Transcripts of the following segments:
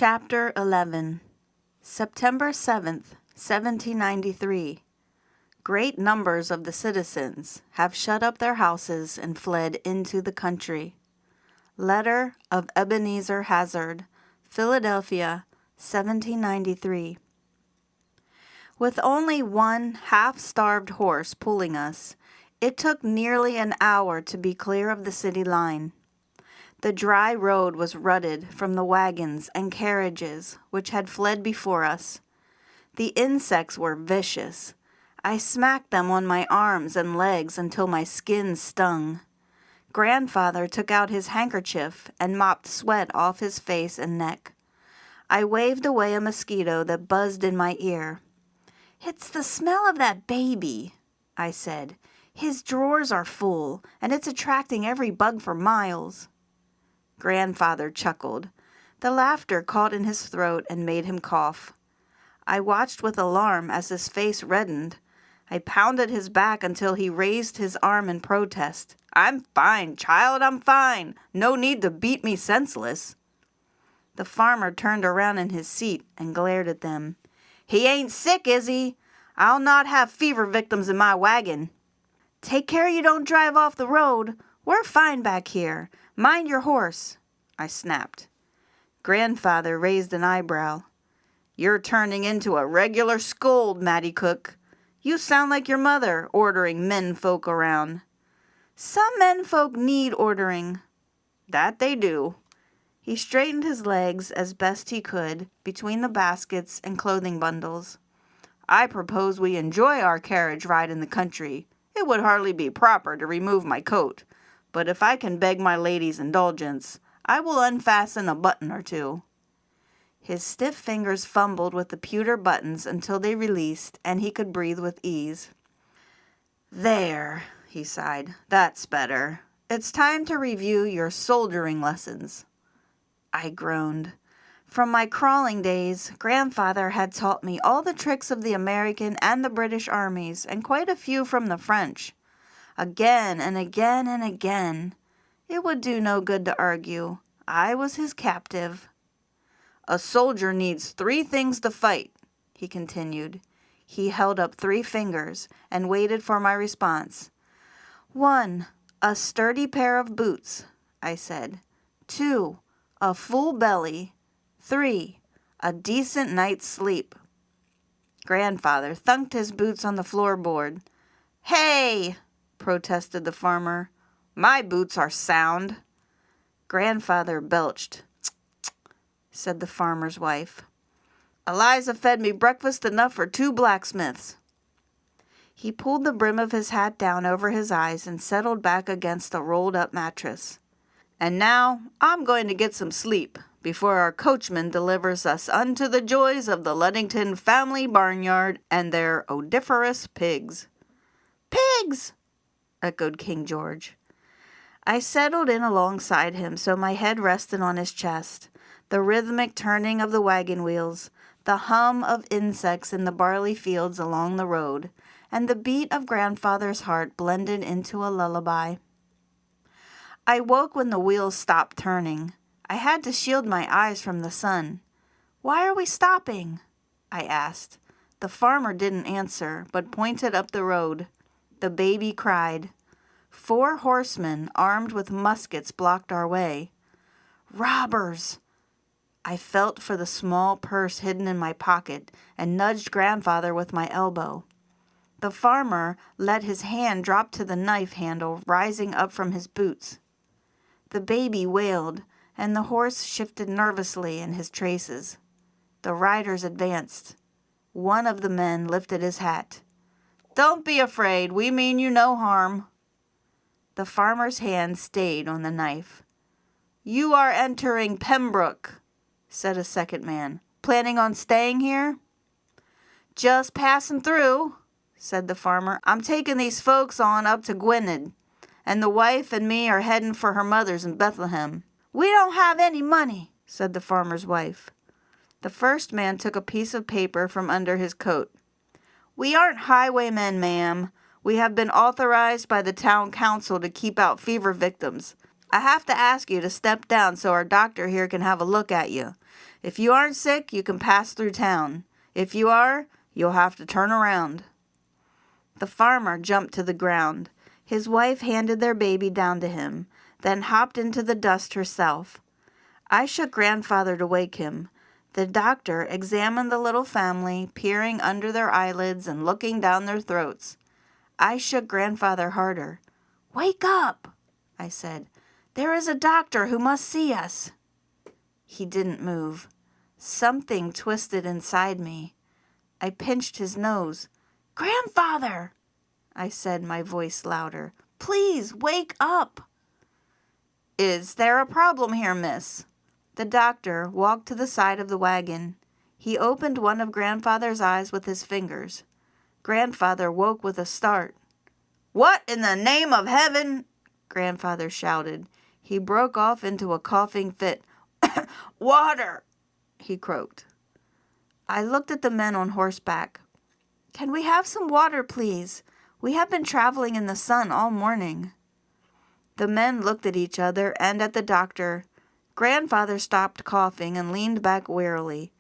Chapter 11. September 7th, 1793. Great numbers of the citizens have shut up their houses and fled into the country. Letter of Ebenezer Hazard, Philadelphia, 1793. With only one half-starved horse pulling us, it took nearly an hour to be clear of the city line. The dry road was rutted from the wagons and carriages which had fled before us. The insects were vicious. I smacked them on my arms and legs until my skin stung. Grandfather took out his handkerchief and mopped sweat off his face and neck. I waved away a mosquito that buzzed in my ear. "It's the smell of that baby," I said. "His drawers are full, and it's attracting every bug for miles." Grandfather chuckled. The laughter caught in his throat and made him cough. I watched with alarm as his face reddened. I pounded his back until he raised his arm in protest. "I'm fine, child, I'm fine. No need to beat me senseless." The farmer turned around in his seat and glared at them. "He ain't sick, is he? I'll not have fever victims in my wagon." "Take care you don't drive off the road. We're fine back here. Mind your horse," I snapped. Grandfather raised an eyebrow. "You're turning into a regular scold, Mattie Cook. You sound like your mother, ordering menfolk around." "Some menfolk need ordering." "That they do." He straightened his legs as best he could between the baskets and clothing bundles. "I propose we enjoy our carriage ride in the country. It would hardly be proper to remove my coat, but if I can beg my lady's indulgence, I will unfasten a button or two." His stiff fingers fumbled with the pewter buttons until they released and he could breathe with ease. "There," he sighed, "that's better. It's time to review your soldiering lessons." I groaned. From my crawling days, Grandfather had taught me all the tricks of the American and the British armies, and quite a few from the French. Again and again and again. It would do no good to argue. I was his captive. "A soldier needs 3 things to fight," he continued. He held up 3 fingers and waited for my response. 1, a sturdy pair of boots, I said. 2, a full belly. 3, a decent night's sleep. Grandfather thunked his boots on the floorboard. "Hey!" protested the farmer. "My boots are sound." Grandfather belched. "Tsk, tsk," said the farmer's wife. "Eliza fed me breakfast enough for 2 blacksmiths." He pulled the brim of his hat down over his eyes and settled back against a rolled-up mattress. "And now I'm going to get some sleep before our coachman delivers us unto the joys of the Ludington family barnyard and their odoriferous pigs." "Pigs!" echoed King George. I settled in alongside him so my head rested on his chest. The rhythmic turning of the wagon wheels, the hum of insects in the barley fields along the road, and the beat of Grandfather's heart blended into a lullaby. I woke when the wheels stopped turning. I had to shield my eyes from the sun. "Why are we stopping?" I asked. The farmer didn't answer, but pointed up the road. The baby cried. 4 horsemen armed with muskets blocked our way. "Robbers!" I felt for the small purse hidden in my pocket and nudged Grandfather with my elbow. The farmer let his hand drop to the knife handle rising up from his boots. The baby wailed, and the horse shifted nervously in his traces. The riders advanced. One of the men lifted his hat. "Don't be afraid, we mean you no harm." The farmer's hand stayed on the knife. "You are entering Pembroke," said a second man. "Planning on staying here?" "Just passing through," said the farmer. "I'm taking these folks on up to Gwynedd, and the wife and me are heading for her mother's in Bethlehem." "We don't have any money," said the farmer's wife. The first man took a piece of paper from under his coat. "We aren't highwaymen, ma'am. We have been authorized by the town council to keep out fever victims. I have to ask you to step down so our doctor here can have a look at you. If you aren't sick, you can pass through town. If you are, you'll have to turn around." The farmer jumped to the ground. His wife handed their baby down to him, then hopped into the dust herself. I shook Grandfather to wake him. The doctor examined the little family, peering under their eyelids and looking down their throats. I shook Grandfather harder. "Wake up," I said. "There is a doctor who must see us." He didn't move. Something twisted inside me. I pinched his nose. "Grandfather," I said, my voice louder. "Please, wake up." "Is there a problem here, miss?" The doctor walked to the side of the wagon. He opened one of Grandfather's eyes with his fingers. Grandfather woke with a start. "What in the name of heaven?" Grandfather shouted. He broke off into a coughing fit. "Water," he croaked. I looked at the men on horseback. "Can we have some water, please? We have been traveling in the sun all morning." The men looked at each other and at the doctor. Grandfather stopped coughing and leaned back wearily.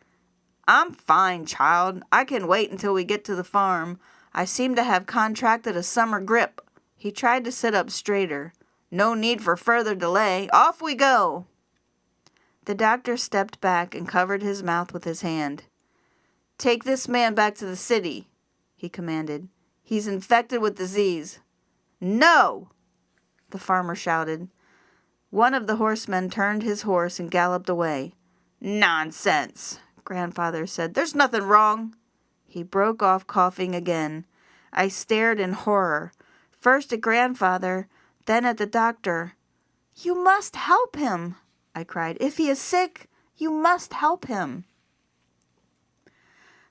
"I'm fine, child. I can wait until we get to the farm. I seem to have contracted a summer grip." He tried to sit up straighter. "No need for further delay. Off we go." The doctor stepped back and covered his mouth with his hand. "Take this man back to the city," he commanded. "He's infected with disease." "No!" the farmer shouted. One of the horsemen turned his horse and galloped away. "Nonsense," Grandfather said. "There's nothing wrong." He broke off coughing again. I stared in horror, first at Grandfather, then at the doctor. "You must help him," I cried. "If he is sick, you must help him."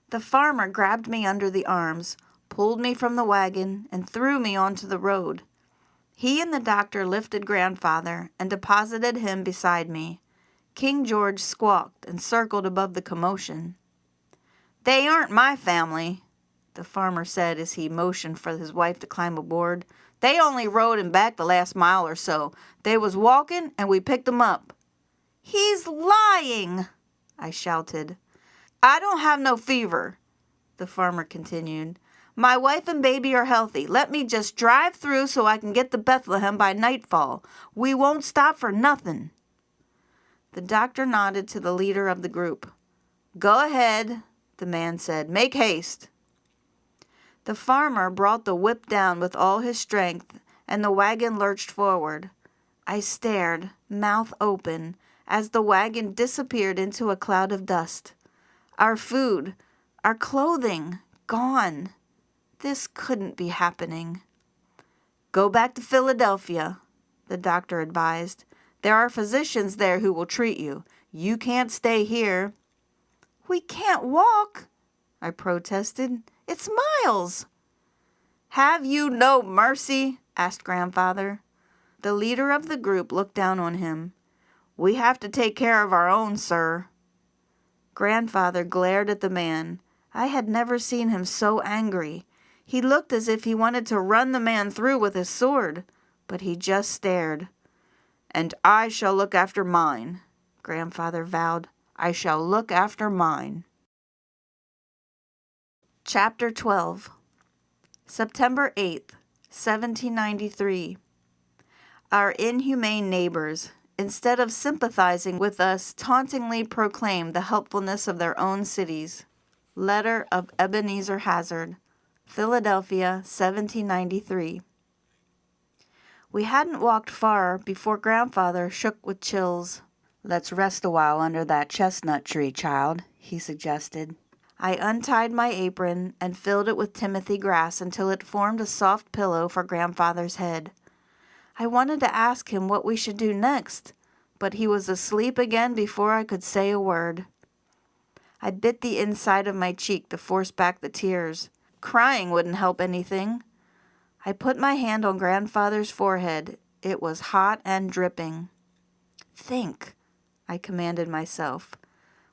The farmer grabbed me under the arms, pulled me from the wagon, and threw me onto the road. He and the doctor lifted Grandfather and deposited him beside me. King George squawked and circled above the commotion. "They aren't my family," the farmer said as he motioned for his wife to climb aboard. "They only rode him back the last mile or so. They was walking and we picked them up." "He's lying," I shouted. "I don't have no fever," the farmer continued. "My wife and baby are healthy. Let me just drive through so I can get to Bethlehem by nightfall. We won't stop for nothing." The doctor nodded to the leader of the group. "Go ahead," the man said. "Make haste." The farmer brought the whip down with all his strength, and the wagon lurched forward. I stared, mouth open, as the wagon disappeared into a cloud of dust. Our food, our clothing, gone. This couldn't be happening. "Go back to Philadelphia," the doctor advised. "There are physicians there who will treat you. You can't stay here." "We can't walk," I protested. "It's miles." "Have you no mercy?" asked Grandfather. The leader of the group looked down on him. "We have to take care of our own, sir." Grandfather glared at the man. I had never seen him so angry. He looked as if he wanted to run the man through with his sword, but he just stared. "And I shall look after mine," Grandfather vowed. "I shall look after mine." Chapter 12. September 8th, 1793. Our inhumane neighbors, instead of sympathizing with us, tauntingly proclaimed the helpfulness of their own cities. Letter of Ebenezer Hazard, Philadelphia, 1793. We hadn't walked far before Grandfather shook with chills. "Let's rest a while under that chestnut tree, child," he suggested. I untied my apron and filled it with timothy grass until it formed a soft pillow for Grandfather's head. I wanted to ask him what we should do next, but he was asleep again before I could say a word. I bit the inside of my cheek to force back the tears. Crying wouldn't help anything. I put my hand on Grandfather's forehead. It was hot and dripping. "Think," I commanded myself.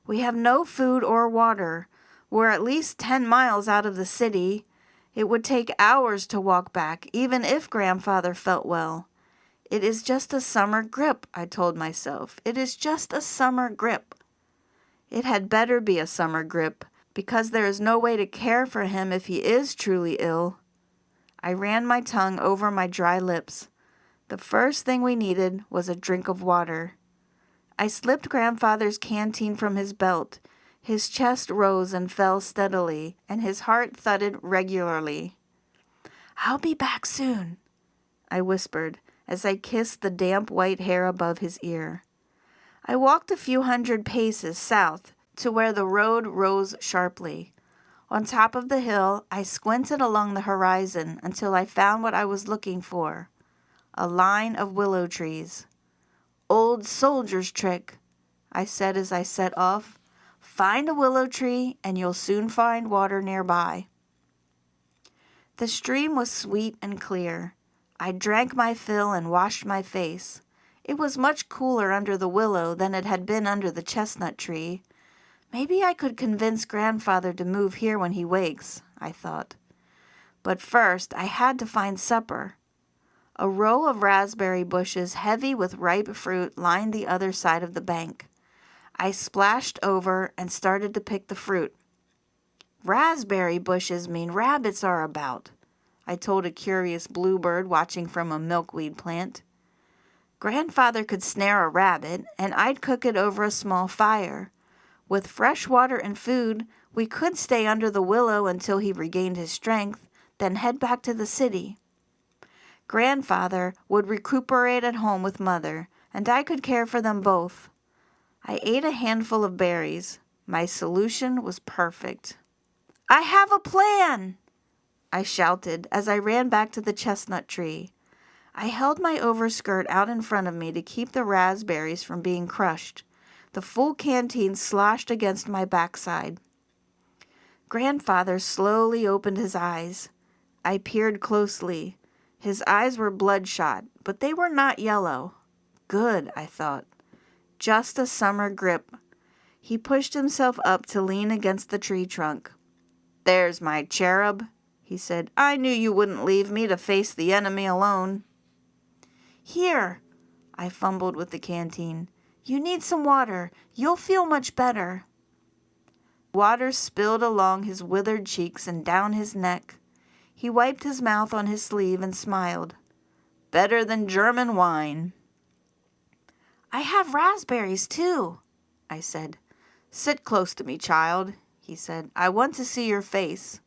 "We have no food or water. We're at least 10 miles out of the city. It would take hours to walk back, even if Grandfather felt well. It is just a summer grip," I told myself. "It is just a summer grip." It had better be a summer grip, because there is no way to care for him if he is truly ill. I ran my tongue over my dry lips. The first thing we needed was a drink of water. I slipped Grandfather's canteen from his belt. His chest rose and fell steadily, and his heart thudded regularly. "I'll be back soon," I whispered as I kissed the damp white hair above his ear. I walked a few hundred paces south to where the road rose sharply. On top of the hill, I squinted along the horizon until I found what I was looking for, a line of willow trees. "Old soldier's trick," I said as I set off. "Find a willow tree and you'll soon find water nearby." The stream was sweet and clear. I drank my fill and washed my face. It was much cooler under the willow than it had been under the chestnut tree. Maybe I could convince Grandfather to move here when he wakes, I thought. But first I had to find supper. A row of raspberry bushes heavy with ripe fruit lined the other side of the bank. I splashed over and started to pick the fruit. "Raspberry bushes mean rabbits are about," I told a curious bluebird watching from a milkweed plant. Grandfather could snare a rabbit, and I'd cook it over a small fire. With fresh water and food, we could stay under the willow until he regained his strength, then head back to the city. Grandfather would recuperate at home with Mother, and I could care for them both. I ate a handful of berries. My solution was perfect. "I have a plan!" I shouted as I ran back to the chestnut tree. I held my overskirt out in front of me to keep the raspberries from being crushed. The full canteen sloshed against my backside. Grandfather slowly opened his eyes. I peered closely. His eyes were bloodshot, but they were not yellow. Good, I thought. Just a summer grip. He pushed himself up to lean against the tree trunk. "There's my cherub," he said. "I knew you wouldn't leave me to face the enemy alone." "Here," I fumbled with the canteen. "You need some water. You'll feel much better." Water spilled along his withered cheeks and down his neck. He wiped his mouth on his sleeve and smiled. "Better than German wine." "I have raspberries, too," I said. "Sit close to me, child," he said. "I want to see your face."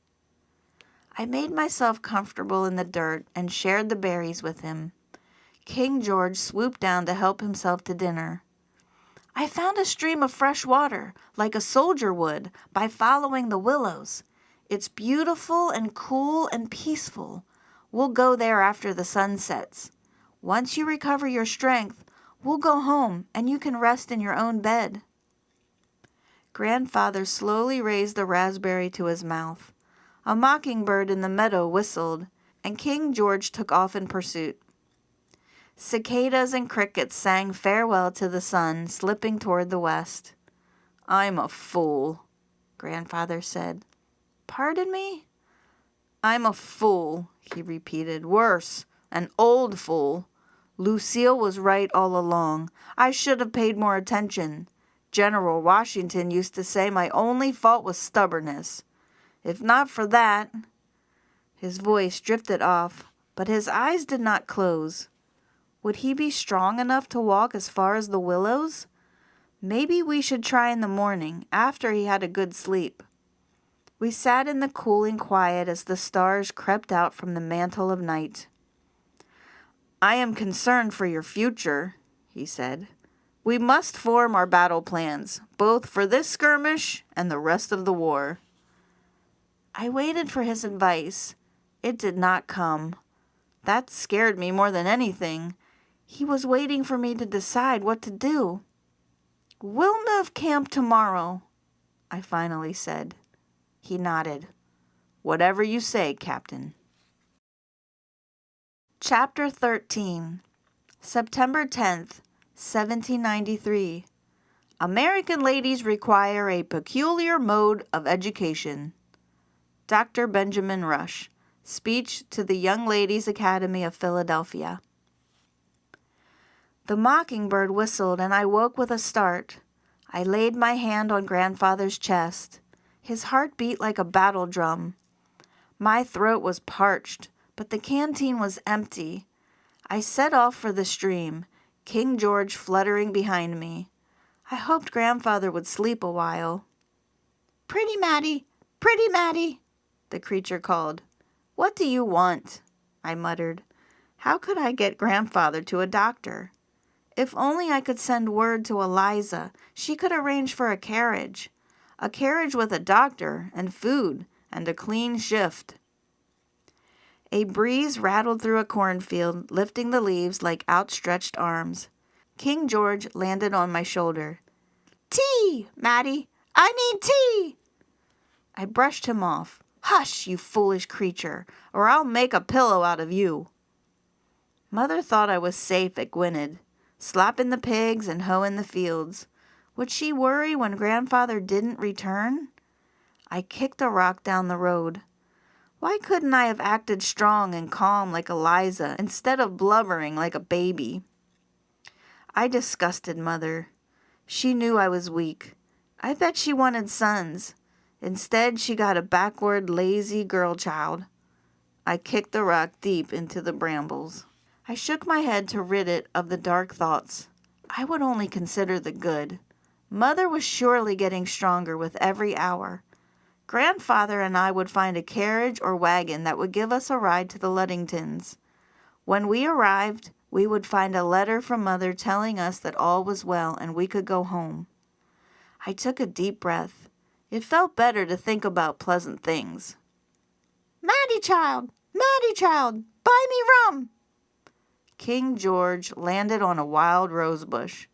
I made myself comfortable in the dirt and shared the berries with him. King George swooped down to help himself to dinner. "I found a stream of fresh water, like a soldier would, by following the willows. It's beautiful and cool and peaceful. We'll go there after the sun sets. Once you recover your strength, we'll go home and you can rest in your own bed." Grandfather slowly raised the raspberry to his mouth. A mockingbird in the meadow whistled, and King George took off in pursuit. Cicadas and crickets sang farewell to the sun, slipping toward the west. "I'm a fool," Grandfather said. "Pardon me?" "I'm a fool," he repeated. "Worse, an old fool. Lucille was right all along. I should have paid more attention. General Washington used to say my only fault was stubbornness. If not for that—" His voice drifted off, but his eyes did not close. Would he be strong enough to walk as far as the willows? Maybe we should try in the morning, after he had a good sleep. We sat in the cooling quiet as the stars crept out from the mantle of night. "I am concerned for your future," he said. "We must form our battle plans, both for this skirmish and the rest of the war." I waited for his advice. It did not come. That scared me more than anything. He was waiting for me to decide what to do. "We'll move camp tomorrow," I finally said. He nodded. "Whatever you say, Captain." Chapter 13, September 10th, 1793. American ladies require a peculiar mode of education. Dr. Benjamin Rush. Speech to the Young Ladies' Academy of Philadelphia. The mockingbird whistled, and I woke with a start. I laid my hand on Grandfather's chest. His heart beat like a battle drum. My throat was parched, but the canteen was empty. I set off for the stream, King George fluttering behind me. I hoped Grandfather would sleep a while. "Pretty Mattie, pretty Mattie," the creature called. "What do you want?" I muttered. How could I get Grandfather to a doctor? If only I could send word to Eliza, she could arrange for a carriage with a doctor and food and a clean shift. A breeze rattled through a cornfield, lifting the leaves like outstretched arms. King George landed on my shoulder. "Tea, Mattie! I need tea!" I brushed him off. "Hush, you foolish creature, or I'll make a pillow out of you." Mother thought I was safe at Gwynedd, slapping the pigs and hoeing the fields. Would she worry when Grandfather didn't return? I kicked a rock down the road. Why couldn't I have acted strong and calm like Eliza instead of blubbering like a baby? I disgusted Mother. She knew I was weak. I bet she wanted sons. Instead, she got a backward, lazy girl child. I kicked the rock deep into the brambles. I shook my head to rid it of the dark thoughts. I would only consider the good. Mother was surely getting stronger with every hour. Grandfather and I would find a carriage or wagon that would give us a ride to the Luddingtons. When we arrived, we would find a letter from Mother telling us that all was well and we could go home. I took a deep breath. It felt better to think about pleasant things. Mattie child, buy me rum." King George landed on a wild rose bush.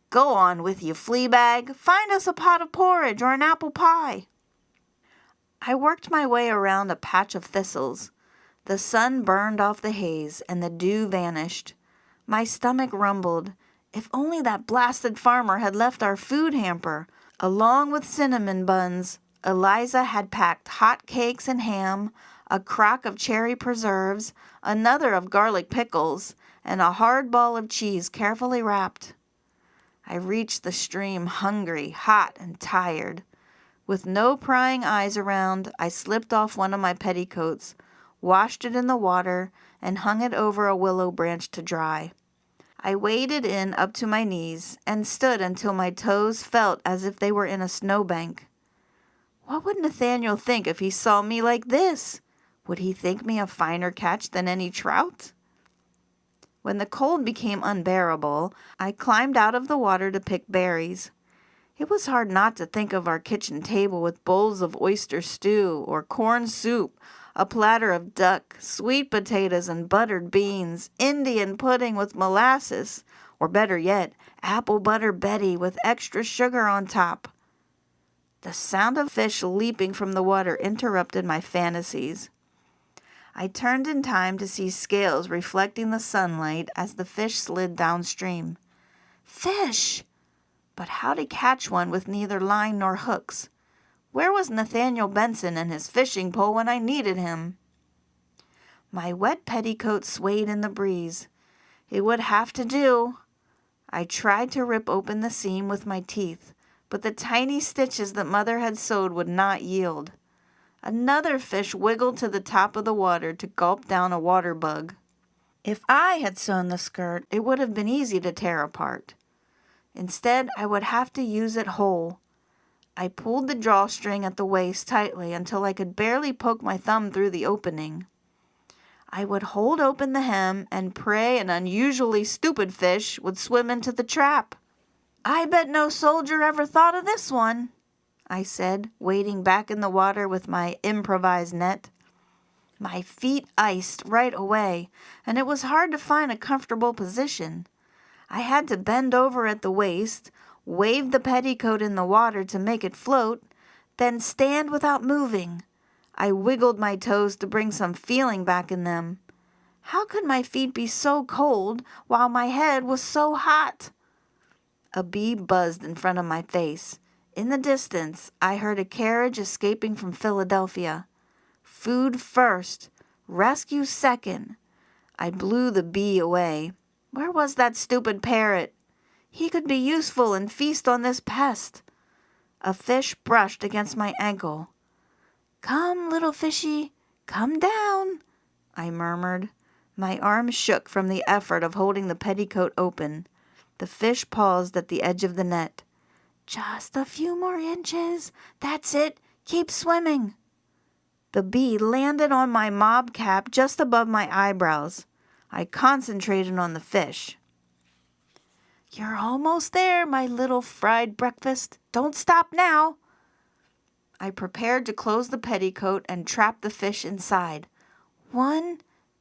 "Go on with you, flea bag. Find us a pot of porridge or an apple pie." I worked my way around a patch of thistles. The sun burned off the haze and the dew vanished. My stomach rumbled. If only that blasted farmer had left our food hamper, along with cinnamon buns. Eliza had packed hot cakes and ham, a crock of cherry preserves, another of garlic pickles, and a hard ball of cheese carefully wrapped. I reached the stream hungry, hot, and tired. With no prying eyes around, I slipped off one of my petticoats, washed it in the water, and hung it over a willow branch to dry. I waded in up to my knees and stood until my toes felt as if they were in a snowbank. What would Nathaniel think if he saw me like this? Would he think me a finer catch than any trout? When the cold became unbearable, I climbed out of the water to pick berries. It was hard not to think of our kitchen table with bowls of oyster stew or corn soup, a platter of duck, sweet potatoes and buttered beans, Indian pudding with molasses, or better yet, apple butter Betty with extra sugar on top. The sound of fish leaping from the water interrupted my fantasies. I turned in time to see scales reflecting the sunlight as the fish slid downstream. Fish! But how to catch one with neither line nor hooks? Where was Nathaniel Benson and his fishing pole when I needed him? My wet petticoat swayed in the breeze. It would have to do. I tried to rip open the seam with my teeth, but the tiny stitches that Mother had sewed would not yield. Another fish wiggled to the top of the water to gulp down a water bug. If I had sewn the skirt, it would have been easy to tear apart. Instead, I would have to use it whole. I pulled the drawstring at the waist tightly until I could barely poke my thumb through the opening. I would hold open the hem and pray an unusually stupid fish would swim into the trap. "I bet no soldier ever thought of this one," I said, wading back in the water with my improvised net. My feet iced right away, and it was hard to find a comfortable position. I had to bend over at the waist, wave the petticoat in the water to make it float, then stand without moving. I wiggled my toes to bring some feeling back in them. How could my feet be so cold while my head was so hot? A bee buzzed in front of my face. In the distance, I heard a carriage escaping from Philadelphia. Food first, rescue second. I blew the bee away. Where was that stupid parrot? He could be useful and feast on this pest. A fish brushed against my ankle. Come, little fishy, come down, I murmured. My arms shook from the effort of holding the petticoat open. The fish paused at the edge of the net. Just a few more inches. That's it. Keep swimming. The bee landed on my mob cap just above my eyebrows. I concentrated on the fish. You're almost there, my little fried breakfast. Don't stop now. I prepared to close the petticoat and trap the fish inside. 1,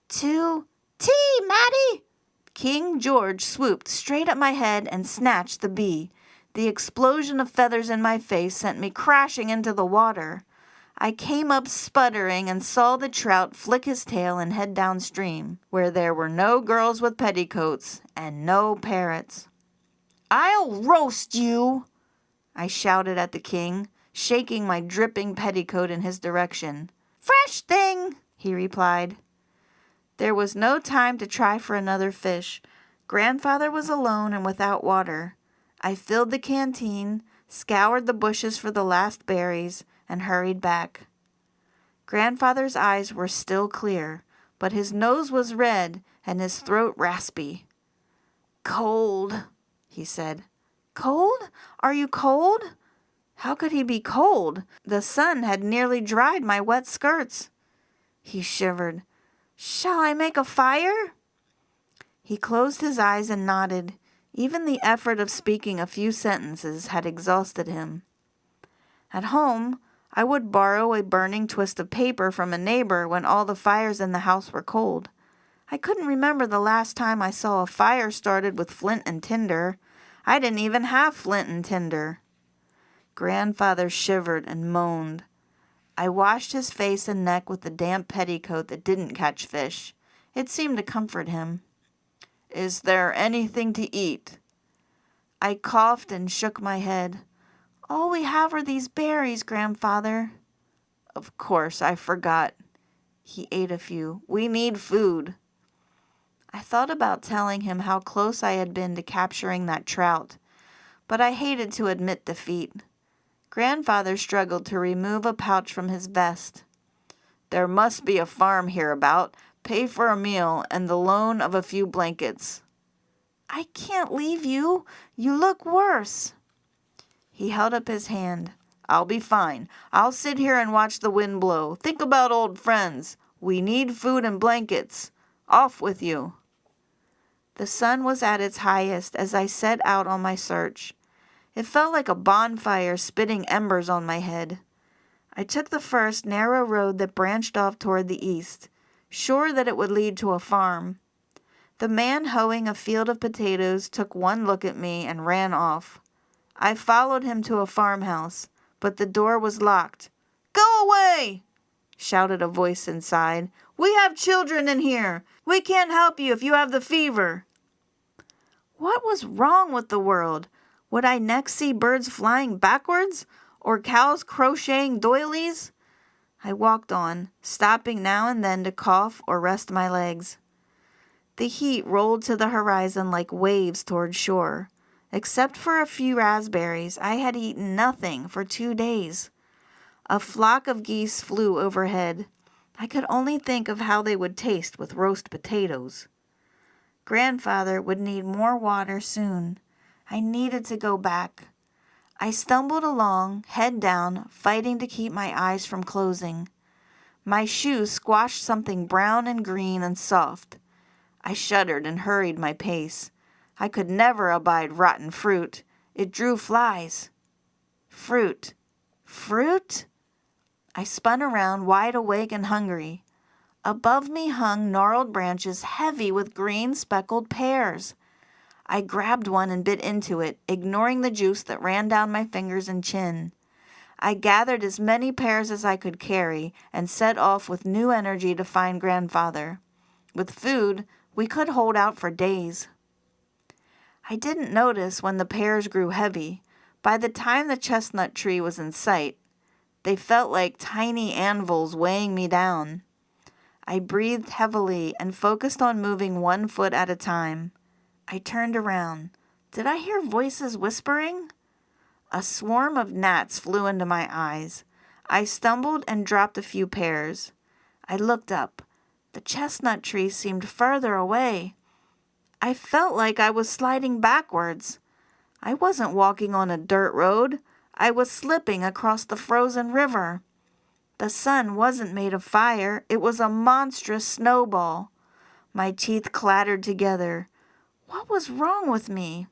2, tea, Mattie! King George swooped straight at my head and snatched the bee. The explosion of feathers in my face sent me crashing into the water. I came up sputtering and saw the trout flick his tail and head downstream, where there were no girls with petticoats and no parrots. I'll roast you, I shouted at the king, shaking my dripping petticoat in his direction. Fresh thing, he replied. There was no time to try for another fish. Grandfather was alone and without water. I filled the canteen, scoured the bushes for the last berries, and hurried back. Grandfather's eyes were still clear, but his nose was red and his throat raspy. Cold, he said. Cold? Are you cold? How could he be cold? The sun had nearly dried my wet skirts. He shivered. Shall I make a fire? He closed his eyes and nodded. Even the effort of speaking a few sentences had exhausted him. At home, I would borrow a burning twist of paper from a neighbor when all the fires in the house were cold. I couldn't remember the last time I saw a fire started with flint and tinder. I didn't even have flint and tinder. Grandfather shivered and moaned. I washed his face and neck with the damp petticoat that didn't catch fish. It seemed to comfort him. Is there anything to eat? I coughed and shook my head. All we have are these berries, Grandfather. Of course, I forgot. He ate a few. We need food. I thought about telling him how close I had been to capturing that trout, but I hated to admit defeat. Grandfather struggled to remove a pouch from his vest. There must be a farm hereabout. Pay for a meal and the loan of a few blankets. I can't leave you. You look worse. He held up his hand. I'll be fine. I'll sit here and watch the wind blow. Think about old friends. We need food and blankets. Off with you. The sun was at its highest as I set out on my search. It felt like a bonfire spitting embers on my head. I took the first narrow road that branched off toward the east, sure that it would lead to a farm. The man hoeing a field of potatoes took one look at me and ran off. I followed him to a farmhouse, but the door was locked. Go away! Shouted a voice inside. We have children in here. We can't help you if you have the fever. What was wrong with the world? Would I next see birds flying backwards, or cows crocheting doilies? I walked on, stopping now and then to cough or rest my legs. The heat rolled to the horizon like waves toward shore. Except for a few raspberries, I had eaten nothing for 2 days. A flock of geese flew overhead. I could only think of how they would taste with roast potatoes. Grandfather would need more water soon. I needed to go back. I stumbled along, head down, fighting to keep my eyes from closing. My shoe squashed something brown and green and soft. I shuddered and hurried my pace. I could never abide rotten fruit. It drew flies. Fruit. Fruit? I spun around, wide awake and hungry. Above me hung gnarled branches heavy with green speckled pears. I grabbed one and bit into it, ignoring the juice that ran down my fingers and chin. I gathered as many pears as I could carry and set off with new energy to find Grandfather. With food, we could hold out for days. I didn't notice when the pears grew heavy. By the time the chestnut tree was in sight, they felt like tiny anvils weighing me down. I breathed heavily and focused on moving 1 foot at a time. I turned around. Did I hear voices whispering? A swarm of gnats flew into my eyes. I stumbled and dropped a few pears. I looked up. The chestnut tree seemed further away. I felt like I was sliding backwards. I wasn't walking on a dirt road. I was slipping across the frozen river. The sun wasn't made of fire. It was a monstrous snowball. My teeth clattered together. What was wrong with me?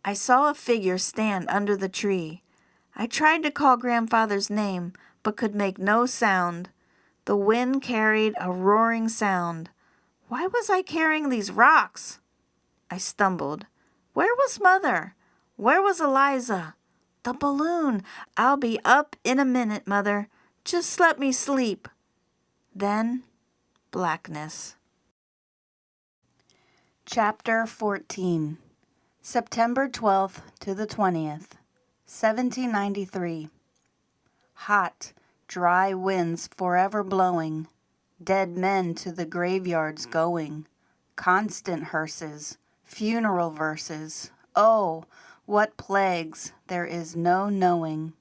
I saw a figure stand under the tree. I tried to call Grandfather's name, but could make no sound. The wind carried a roaring sound. Why was I carrying these rocks? I stumbled. Where was Mother? Where was Eliza? The balloon. I'll be up in a minute, Mother. Just let me sleep. Then, blackness. Chapter 14. September 12th to the 20th, 1793. Hot, dry winds forever blowing, dead men to the graveyards going, constant hearses, funeral verses. Oh, what plagues there is no knowing.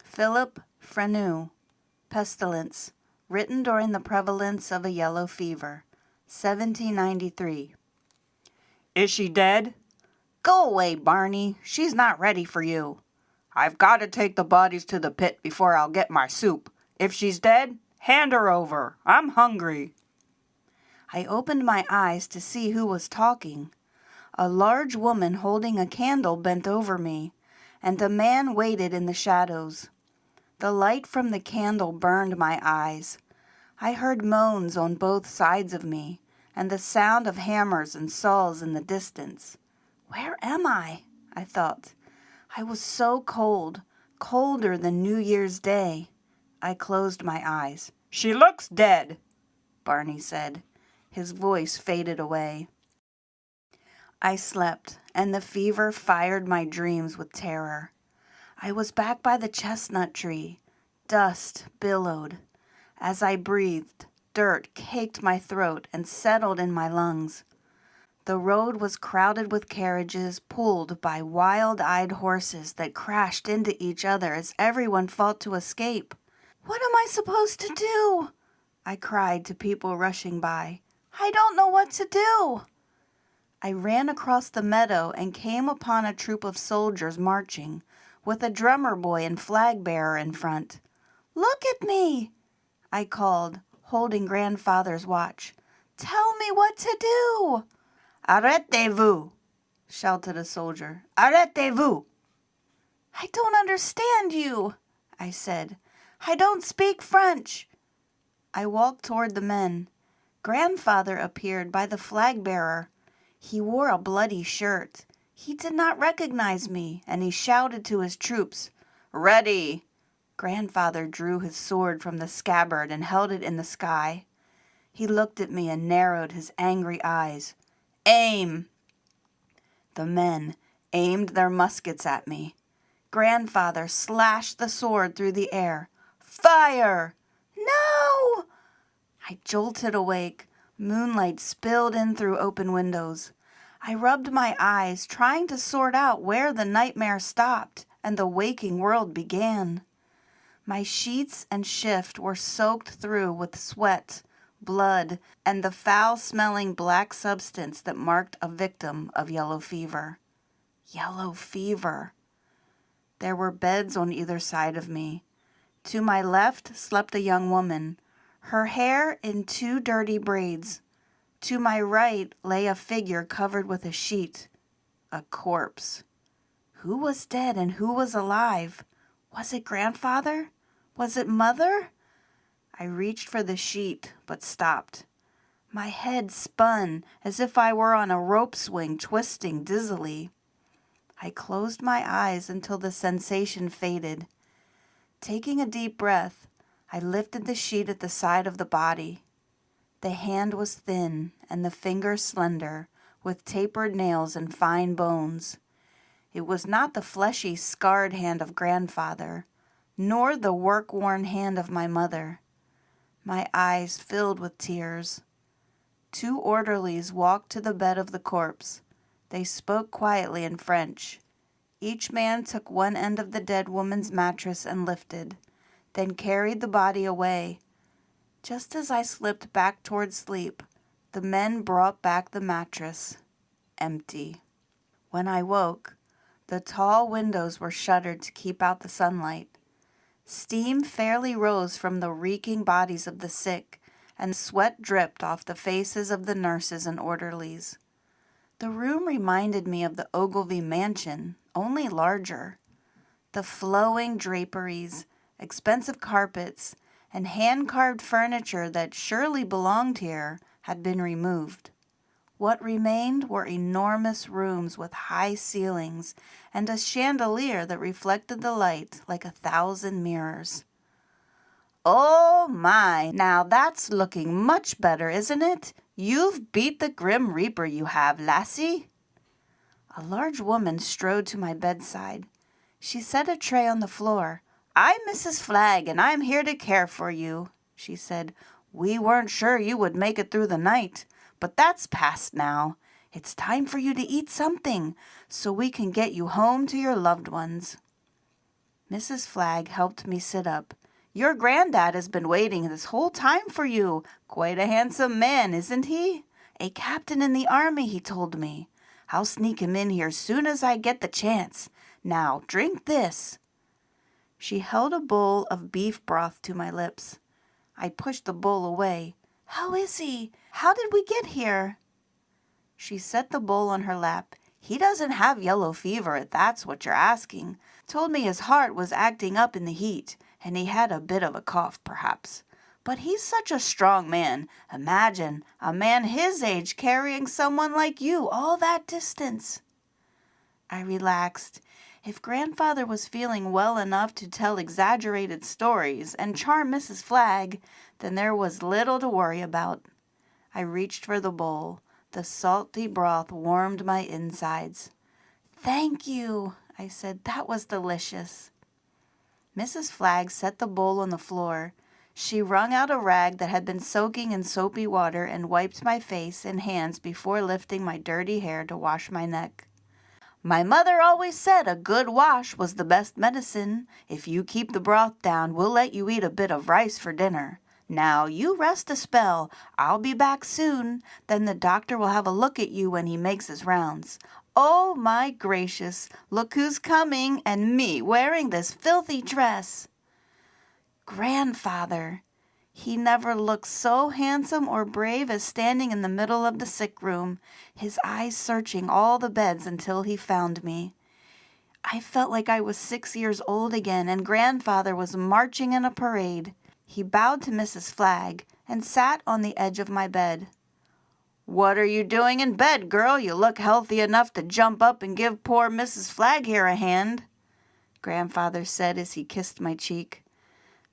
Philip Freneau, Pestilence, written during the prevalence of a yellow fever, 1793. Is she dead? Go away, Barney. She's not ready for you. I've got to take the bodies to the pit before I'll get my soup. If she's dead, hand her over. I'm hungry. I opened my eyes to see who was talking. A large woman holding a candle bent over me, and a man waited in the shadows. The light from the candle burned my eyes. I heard moans on both sides of me, and the sound of hammers and saws in the distance. Where am I? I thought. I was so cold, colder than New Year's Day. I closed my eyes. She looks dead, Barney said. His voice faded away. I slept, and the fever fired my dreams with terror. I was back by the chestnut tree. Dust billowed. As I breathed, dirt caked my throat and settled in my lungs. The road was crowded with carriages pulled by wild-eyed horses that crashed into each other as everyone fought to escape. What am I supposed to do? I cried to people rushing by. I don't know what to do. I ran across the meadow and came upon a troop of soldiers marching, with a drummer boy and flag bearer in front. Look at me, I called, holding Grandfather's watch. Tell me what to do. Arrêtez-vous, shouted a soldier. Arrêtez-vous. I don't understand you, I said. I don't speak French. I walked toward the men. Grandfather appeared by the flag bearer. He wore a bloody shirt. He did not recognize me, and he shouted to his troops, Ready! Grandfather drew his sword from the scabbard and held it in the sky. He looked at me and narrowed his angry eyes. Aim! The men aimed their muskets at me. Grandfather slashed the sword through the air. Fire! No! I jolted awake. Moonlight spilled in through open windows. I rubbed my eyes, trying to sort out where the nightmare stopped and the waking world began. My sheets and shift were soaked through with sweat, blood, and the foul-smelling black substance that marked a victim of yellow fever. Yellow fever. There were beds on either side of me. To my left slept a young woman, her hair in 2 dirty braids. To my right lay a figure covered with a sheet, a corpse. Who was dead and who was alive? Was it Grandfather? Was it Mother? I reached for the sheet, but stopped. My head spun as if I were on a rope swing, twisting dizzily. I closed my eyes until the sensation faded. Taking a deep breath, I lifted the sheet at the side of the body. The hand was thin and the finger slender, with tapered nails and fine bones. It was not the fleshy, scarred hand of Grandfather, nor the work-worn hand of my mother. My eyes filled with tears. 2 orderlies walked to the bed of the corpse. They spoke quietly in French. Each man took one end of the dead woman's mattress and lifted, then carried the body away. Just as I slipped back toward sleep, the men brought back the mattress, empty. When I woke, the tall windows were shuttered to keep out the sunlight. Steam fairly rose from the reeking bodies of the sick, and sweat dripped off the faces of the nurses and orderlies. The room reminded me of the Ogilvy mansion, only larger. The flowing draperies, expensive carpets, and hand-carved furniture that surely belonged here had been removed. What remained were enormous rooms with high ceilings and a chandelier that reflected the light like 1,000 mirrors. "Oh my, now that's looking much better, isn't it? You've beat the Grim Reaper, you have, lassie." A large woman strode to my bedside. She set a tray on the floor. "I'm Mrs. Flagg, and I'm here to care for you," she said. "We weren't sure you would make it through the night, but that's past now. It's time for you to eat something, so we can get you home to your loved ones." Mrs. Flagg helped me sit up. "Your granddad has been waiting this whole time for you. Quite a handsome man, isn't he? A captain in the army, he told me. I'll sneak him in here soon as I get the chance. Now, drink this." She held a bowl of beef broth to my lips. I pushed the bowl away. "How is he? How did we get here?" She set the bowl on her lap. "He doesn't have yellow fever, if that's what you're asking. Told me his heart was acting up in the heat, and he had a bit of a cough, perhaps. But he's such a strong man. Imagine a man his age carrying someone like you all that distance." I relaxed. If Grandfather was feeling well enough to tell exaggerated stories and charm Mrs. Flagg, then there was little to worry about. I reached for the bowl. The salty broth warmed my insides. "Thank you," I said. "That was delicious." Mrs. Flagg set the bowl on the floor. She wrung out a rag that had been soaking in soapy water and wiped my face and hands before lifting my dirty hair to wash my neck. "My mother always said a good wash was the best medicine. If you keep the broth down, we'll let you eat a bit of rice for dinner. Now, you rest a spell. I'll be back soon. Then the doctor will have a look at you when he makes his rounds. Oh, my gracious, look who's coming, and me wearing this filthy dress." Grandfather! He never looked so handsome or brave as standing in the middle of the sick room, his eyes searching all the beds until he found me. I felt like I was 6 years old again, and Grandfather was marching in a parade. He bowed to Mrs. Flagg and sat on the edge of my bed. "What are you doing in bed, girl? You look healthy enough to jump up and give poor Mrs. Flagg here a hand," Grandfather said as he kissed my cheek.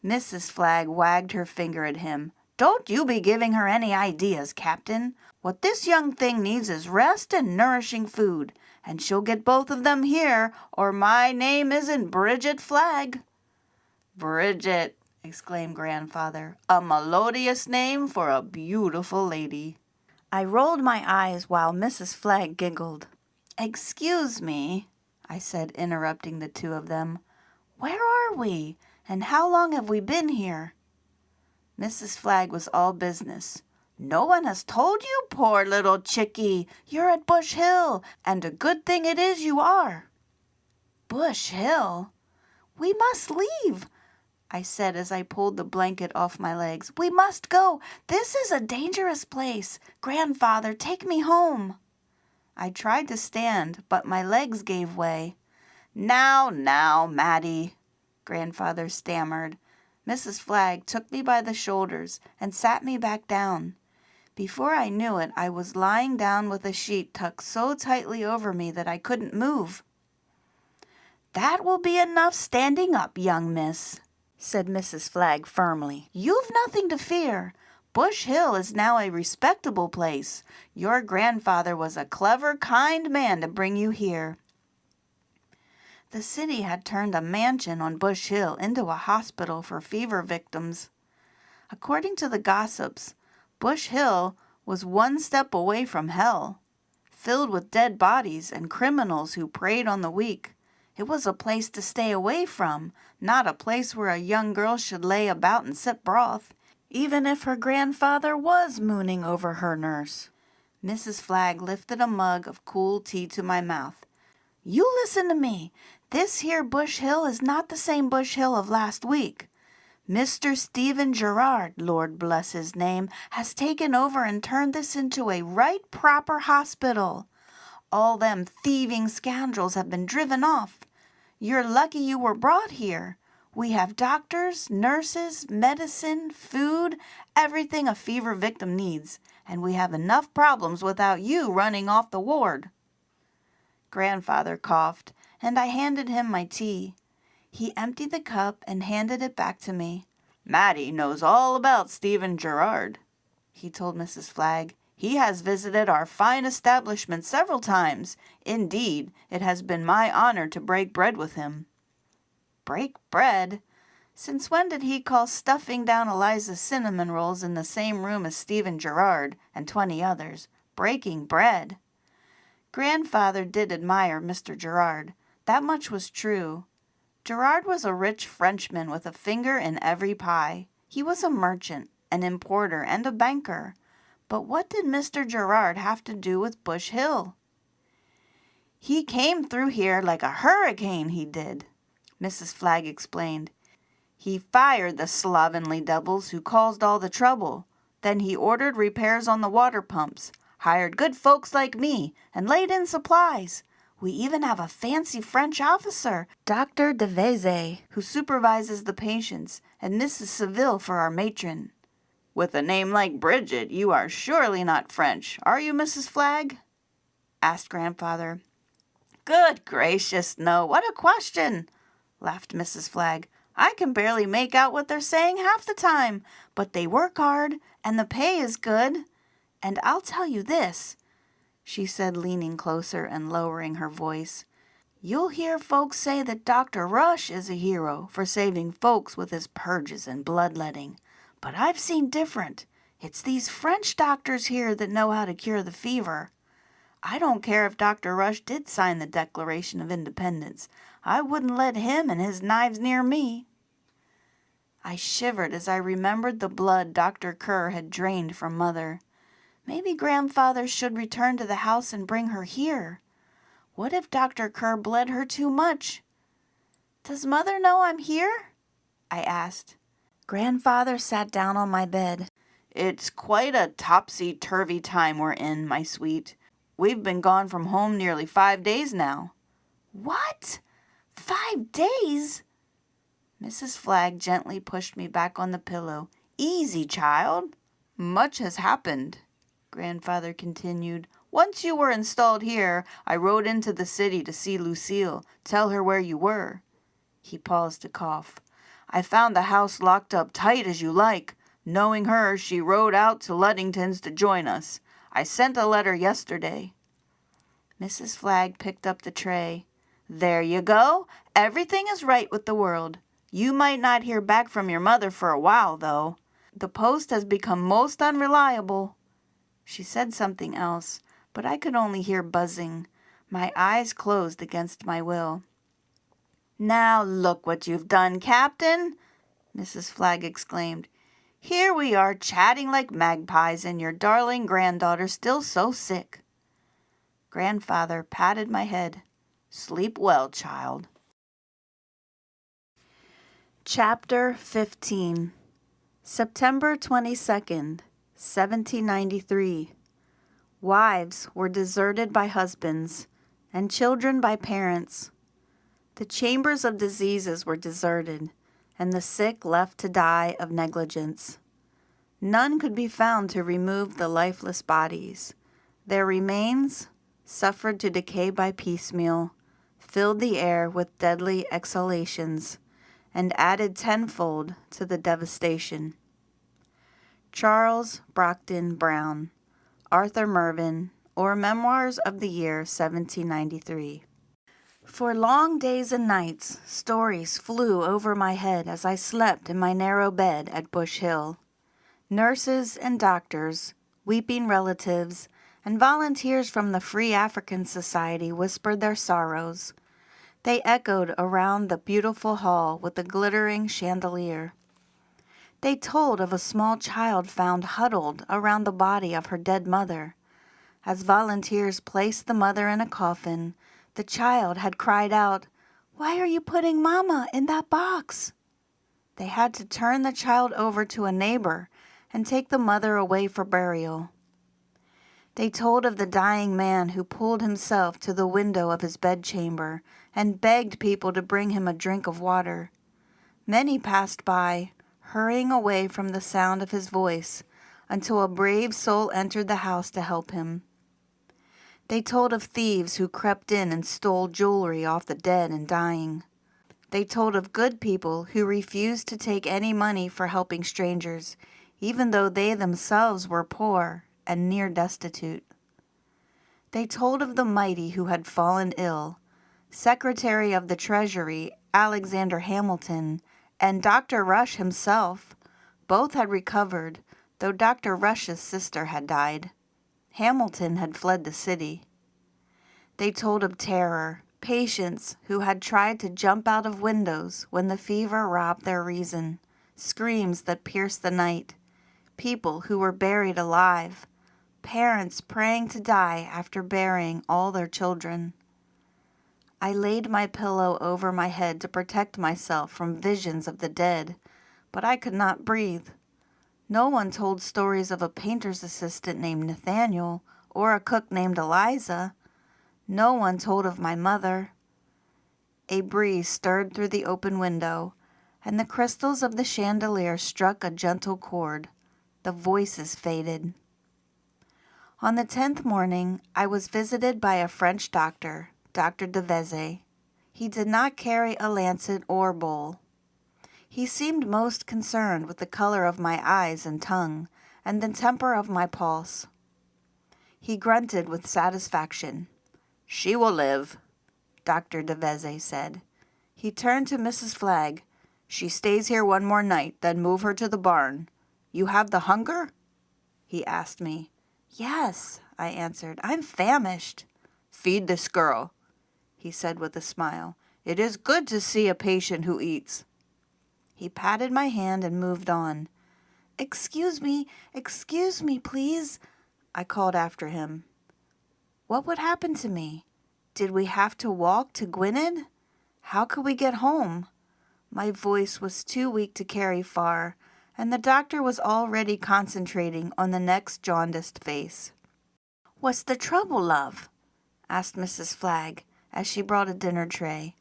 Mrs. Flagg wagged her finger at him. "Don't you be giving her any ideas, Captain. What this young thing needs is rest and nourishing food, and she'll get both of them here, or my name isn't Bridget Flagg." "Bridget," exclaimed Grandfather, "a melodious name for a beautiful lady." I rolled my eyes while Mrs. Flagg giggled. "Excuse me," I said, interrupting the two of them. "Where are we? And how long have we been here?" Mrs. Flagg was all business. "No one has told you, poor little chickie. You're at Bush Hill, and a good thing it is you are." "Bush Hill? We must leave," I said as I pulled the blanket off my legs. "We must go. This is a dangerous place. Grandfather, take me home." I tried to stand, but my legs gave way. Now, Mattie," Grandfather stammered. Mrs. Flagg took me by the shoulders and sat me back down. Before I knew it, I was lying down with a sheet tucked so tightly over me that I couldn't move. "That will be enough standing up, young miss," said Mrs. Flagg firmly. "You've nothing to fear. Bush Hill is now a respectable place. Your grandfather was a clever, kind man to bring you here." The city had turned a mansion on Bush Hill into a hospital for fever victims. According to the gossips, Bush Hill was one step away from hell. filled with dead bodies and criminals who preyed on the weak. It was a place to stay away from, not a place where a young girl should lay about and sip broth, even if her grandfather was mooning over her nurse. Mrs. Flagg lifted a mug of cool tea to my mouth. You listen to me. This here Bush Hill is not the same Bush Hill of last week. Mr. Stephen Gerard, Lord bless his name, has taken over and turned this into a right proper hospital. All them thieving scoundrels have been driven off. You're lucky you were brought here. We have doctors, nurses, medicine, food, everything a fever victim needs, and we have enough problems without you running off the ward. Grandfather coughed, and I handed him my tea. He emptied the cup and handed it back to me. Mattie knows all about Stephen Gerard, he told Mrs. Flagg. He has visited our fine establishment several times. Indeed, it has been my honor to break bread with him. Break bread? Since when did he call stuffing down Eliza's cinnamon rolls in the same room as Stephen Gerard and 20 others breaking bread? Grandfather did admire Mr. Gerard. That much was true. Gerard was a rich Frenchman with a finger in every pie. He was a merchant, an importer, and a banker. But what did Mr. Gerard have to do with Bush Hill? He came through here like a hurricane, he did, Mrs. Flagg explained. He fired the slovenly devils who caused all the trouble. Then he ordered repairs on the water pumps, hired good folks like me, and laid in supplies. We even have a fancy French officer, Dr. Deveze, who supervises the patients, and Mrs. Seville for our matron. With a name like Bridget, you are surely not French, are you, Mrs. Flagg? Asked Grandfather. Good gracious, no, what a question, laughed Mrs. Flagg. I can barely make out what they're saying half the time, but they work hard, and the pay is good. And I'll tell you this, she said, leaning closer and lowering her voice. You'll hear folks say that Dr. Rush is a hero for saving folks with his purges and bloodletting. But I've seen different. It's these French doctors here that know how to cure the fever. I don't care if Dr. Rush did sign the Declaration of Independence. I wouldn't let him and his knives near me. I shivered as I remembered the blood Dr. Kerr had drained from Mother. Maybe Grandfather should return to the house and bring her here. What if Dr. Kerr bled her too much? Does Mother know I'm here? I asked. Grandfather sat down on my bed. It's quite a topsy-turvy time we're in, my sweet. We've been gone from home nearly 5 days now. What? 5 days? Mrs. Flagg gently pushed me back on the pillow. Easy, child. Much has happened, Grandfather continued. Once you were installed here, I rode into the city to see Lucille, tell her where you were. He paused to cough. I found the house locked up tight as you like. Knowing her, she rode out to Ludington's to join us. I sent a letter yesterday. Mrs. Flagg picked up the tray. There you go. Everything is right with the world. You might not hear back from your mother for a while, though. The post has become most unreliable. She said something else, but I could only hear buzzing. My eyes closed against my will. Now look what you've done, Captain, Mrs. Flagg exclaimed. Here we are chatting like magpies and your darling granddaughter still so sick. Grandfather patted my head. Sleep well, child. Chapter 15. September 22nd, 1793. Wives were deserted by husbands, and children by parents. The chambers of diseases were deserted, and the sick left to die of negligence. None could be found to remove the lifeless bodies. Their remains, suffered to decay by piecemeal, filled the air with deadly exhalations, and added tenfold to the devastation. Charles Brockden Brown, Arthur Mervyn, or Memoirs of the Year 1793. For long days and nights, stories flew over my head as I slept in my narrow bed at Bush Hill. Nurses and doctors, weeping relatives, and volunteers from the Free African Society whispered their sorrows. They echoed around the beautiful hall with the glittering chandelier. They told of a small child found huddled around the body of her dead mother. As volunteers placed the mother in a coffin, the child had cried out, "Why are you putting Mama in that box?" They had to turn the child over to a neighbor and take the mother away for burial. They told of the dying man who pulled himself to the window of his bedchamber and begged people to bring him a drink of water. Many passed by, hurrying away from the sound of his voice, until a brave soul entered the house to help him. They told of thieves who crept in and stole jewelry off the dead and dying. They told of good people who refused to take any money for helping strangers, even though they themselves were poor and near destitute. They told of the mighty who had fallen ill. Secretary of the Treasury, Alexander Hamilton, and Dr. Rush himself, both had recovered, though Dr. Rush's sister had died. Hamilton had fled the city. They told of terror, patients who had tried to jump out of windows when the fever robbed their reason, screams that pierced the night, people who were buried alive, parents praying to die after burying all their children. I laid my pillow over my head to protect myself from visions of the dead, but I could not breathe. No one told stories of a painter's assistant named Nathaniel or a cook named Eliza. No one told of my mother. A breeze stirred through the open window, and the crystals of the chandelier struck a gentle chord. The voices faded. On the 10th morning, I was visited by a French doctor, Dr. Deveze. He did not carry a lancet or bowl. He seemed most concerned with the color of my eyes and tongue, and the temper of my pulse. He grunted with satisfaction. "She will live," Dr. Deveze said. He turned to Mrs. Flagg. "She stays here one more night, then move her to the barn. You have the hunger?" he asked me. "Yes," I answered. "I'm famished." "Feed this girl," he said with a smile. "It is good to see a patient who eats." He patted my hand and moved on. Excuse me, please," I called after him. What would happen to me? Did we have to walk to Gwynedd? How could we get home? My voice was too weak to carry far, and the doctor was already concentrating on the next jaundiced face. "What's the trouble, love?" asked Mrs. Flagg as she brought a dinner tray.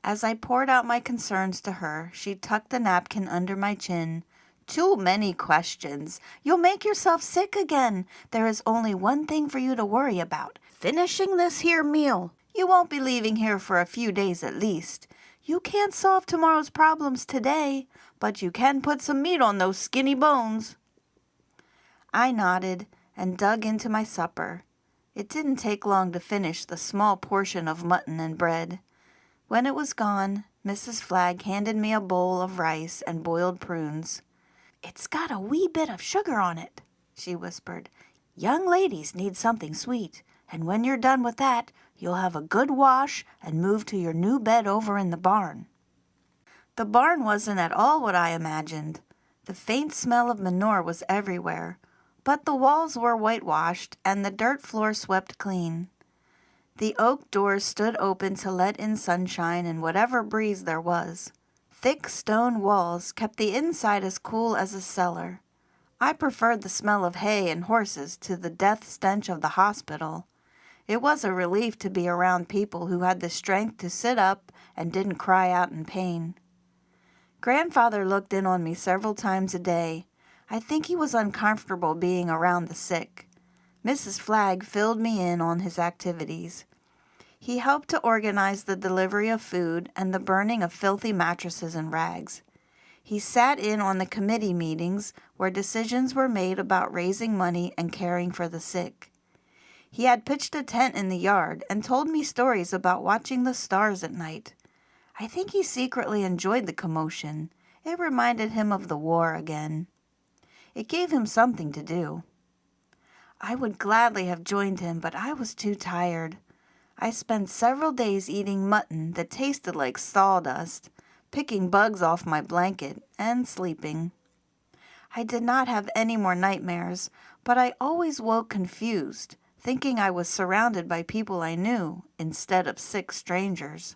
As I poured out my concerns to her, she tucked the napkin under my chin. "Too many questions. You'll make yourself sick again. There is only one thing for you to worry about. Finishing this here meal. You won't be leaving here for a few days at least. You can't solve tomorrow's problems today, but you can put some meat on those skinny bones." I nodded and dug into my supper. It didn't take long to finish the small portion of mutton and bread. When it was gone, Mrs. Flagg handed me a bowl of rice and boiled prunes. "It's got a wee bit of sugar on it," she whispered. "Young ladies need something sweet, and when you're done with that, you'll have a good wash and move to your new bed over in the barn." The barn wasn't at all what I imagined. The faint smell of manure was everywhere, but the walls were whitewashed and the dirt floor swept clean. The oak doors stood open to let in sunshine and whatever breeze there was. Thick stone walls kept the inside as cool as a cellar. I preferred the smell of hay and horses to the death stench of the hospital. It was a relief to be around people who had the strength to sit up and didn't cry out in pain. Grandfather looked in on me several times a day. I think he was uncomfortable being around the sick. Mrs. Flagg filled me in on his activities. He helped to organize the delivery of food and the burning of filthy mattresses and rags. He sat in on the committee meetings where decisions were made about raising money and caring for the sick. He had pitched a tent in the yard and told me stories about watching the stars at night. I think he secretly enjoyed the commotion. It reminded him of the war again. It gave him something to do. I would gladly have joined him, but I was too tired. I spent several days eating mutton that tasted like sawdust, picking bugs off my blanket, and sleeping. I did not have any more nightmares, but I always woke confused, thinking I was surrounded by people I knew instead of sick strangers.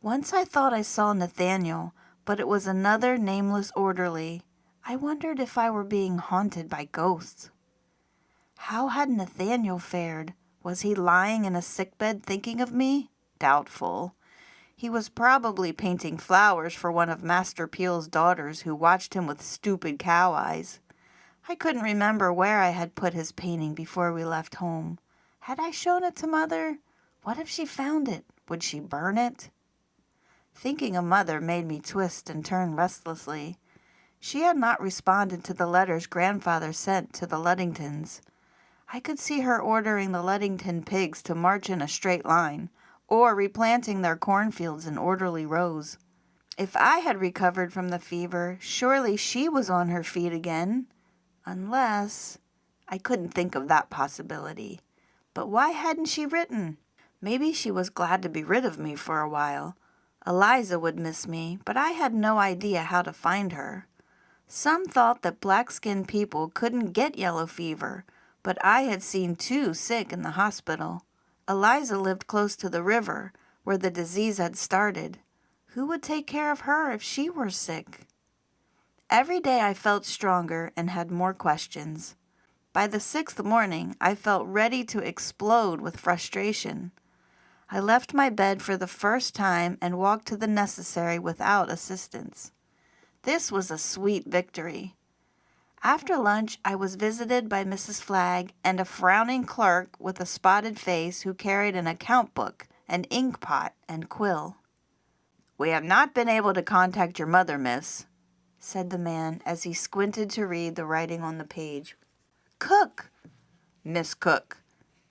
Once I thought I saw Nathaniel, but it was another nameless orderly. I wondered if I were being haunted by ghosts. How had Nathaniel fared? Was he lying in a sickbed thinking of me? Doubtful. He was probably painting flowers for one of Master Peel's daughters who watched him with stupid cow eyes. I couldn't remember where I had put his painting before we left home. Had I shown it to Mother? What if she found it? Would she burn it? Thinking of Mother made me twist and turn restlessly. She had not responded to the letters Grandfather sent to the Luddingtons. I could see her ordering the Luddington pigs to march in a straight line, or replanting their cornfields in orderly rows. If I had recovered from the fever, surely she was on her feet again. Unless... I couldn't think of that possibility. But why hadn't she written? Maybe she was glad to be rid of me for a while. Eliza would miss me, but I had no idea how to find her. Some thought that black-skinned people couldn't get yellow fever, but I had seen 2 sick in the hospital. Eliza lived close to the river, where the disease had started. Who would take care of her if she were sick? Every day I felt stronger and had more questions. By the 6th morning, I felt ready to explode with frustration. I left my bed for the first time and walked to the necessary without assistance. This was a sweet victory. After lunch, I was visited by Mrs. Flagg and a frowning clerk with a spotted face who carried an account book, an ink pot, and quill. "We have not been able to contact your mother, miss," said the man as he squinted to read the writing on the page. "Cook!" "Miss Cook,"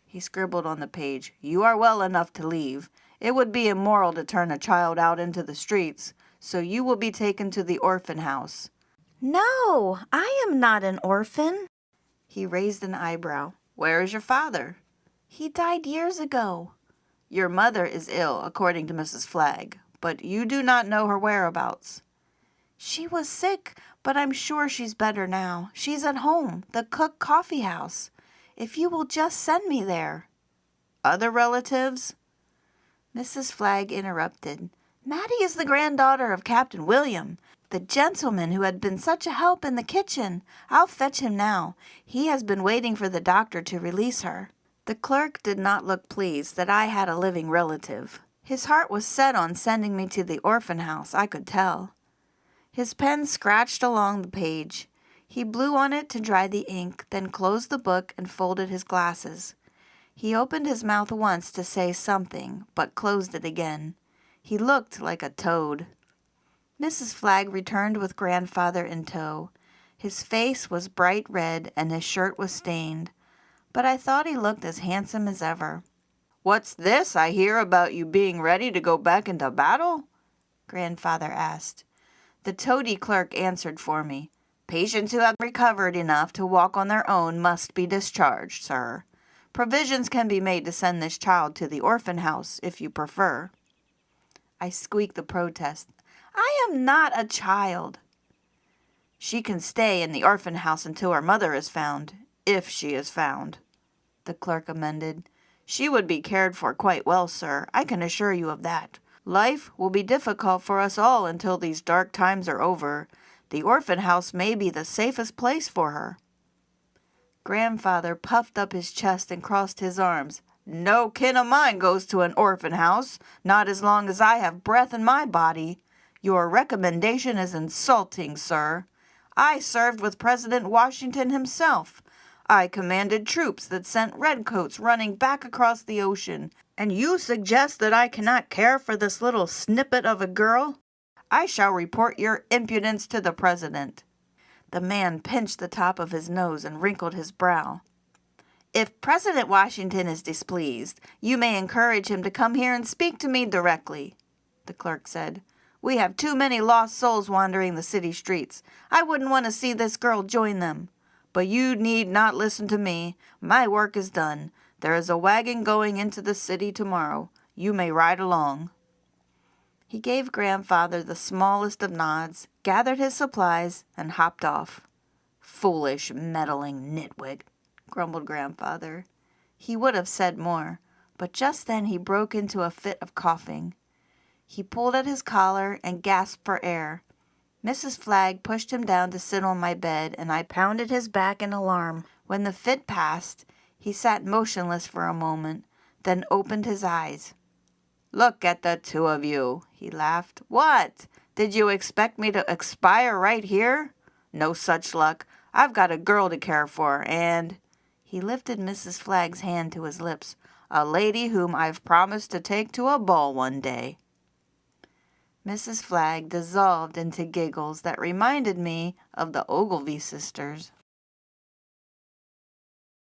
he scribbled on the page, "you are well enough to leave. It would be immoral to turn a child out into the streets, so you will be taken to the orphan house." "No, I am not an orphan." He raised an eyebrow. "Where is your father?" "He died years ago." "Your mother is ill, according to Mrs. Flagg, but you do not know her whereabouts." "She was sick, but I'm sure she's better now. She's at home, the Cook Coffee House. If you will just send me there." "Other relatives?" Mrs. Flagg interrupted. "Mattie is the granddaughter of Captain William, the gentleman who had been such a help in the kitchen. I'll fetch him now. He has been waiting for the doctor to release her." The clerk did not look pleased that I had a living relative. His heart was set on sending me to the orphan house, I could tell. His pen scratched along the page. He blew on it to dry the ink, then closed the book and folded his glasses. He opened his mouth once to say something, but closed it again. He looked like a toad. Mrs. Flagg returned with Grandfather in tow. His face was bright red and his shirt was stained, but I thought he looked as handsome as ever. "What's this I hear about you being ready to go back into battle?" Grandfather asked. The toady clerk answered for me. "Patients who have recovered enough to walk on their own must be discharged, sir. Provisions can be made to send this child to the orphan house, if you prefer." I squeaked a protest. "I am not a child." "She can stay in the orphan house until her mother is found, if she is found," the clerk amended. "She would be cared for quite well, sir, I can assure you of that. Life will be difficult for us all until these dark times are over. The orphan house may be the safest place for her." Grandfather puffed up his chest and crossed his arms. "No kin of mine goes to an orphan house, not as long as I have breath in my body. Your recommendation is insulting, sir. I served with President Washington himself. I commanded troops that sent redcoats running back across the ocean, and you suggest that I cannot care for this little snippet of a girl? I shall report your impudence to the president." The man pinched the top of his nose and wrinkled his brow. "If President Washington is displeased, you may encourage him to come here and speak to me directly," the clerk said. "We have too many lost souls wandering the city streets. I wouldn't want to see this girl join them. But you need not listen to me. My work is done. There is a wagon going into the city tomorrow. You may ride along." He gave Grandfather the smallest of nods, gathered his supplies, and hopped off. "Foolish, meddling nitwit," grumbled Grandfather. He would have said more, but just then he broke into a fit of coughing. He pulled at his collar and gasped for air. Mrs. Flagg pushed him down to sit on my bed, and I pounded his back in alarm. When the fit passed, he sat motionless for a moment, then opened his eyes. "Look at the two of you," he laughed. "What? Did you expect me to expire right here? No such luck. I've got a girl to care for, and—" he lifted Mrs. Flagg's hand to his lips, "a lady whom I've promised to take to a ball one day." Mrs. Flagg dissolved into giggles that reminded me of the Ogilvy sisters.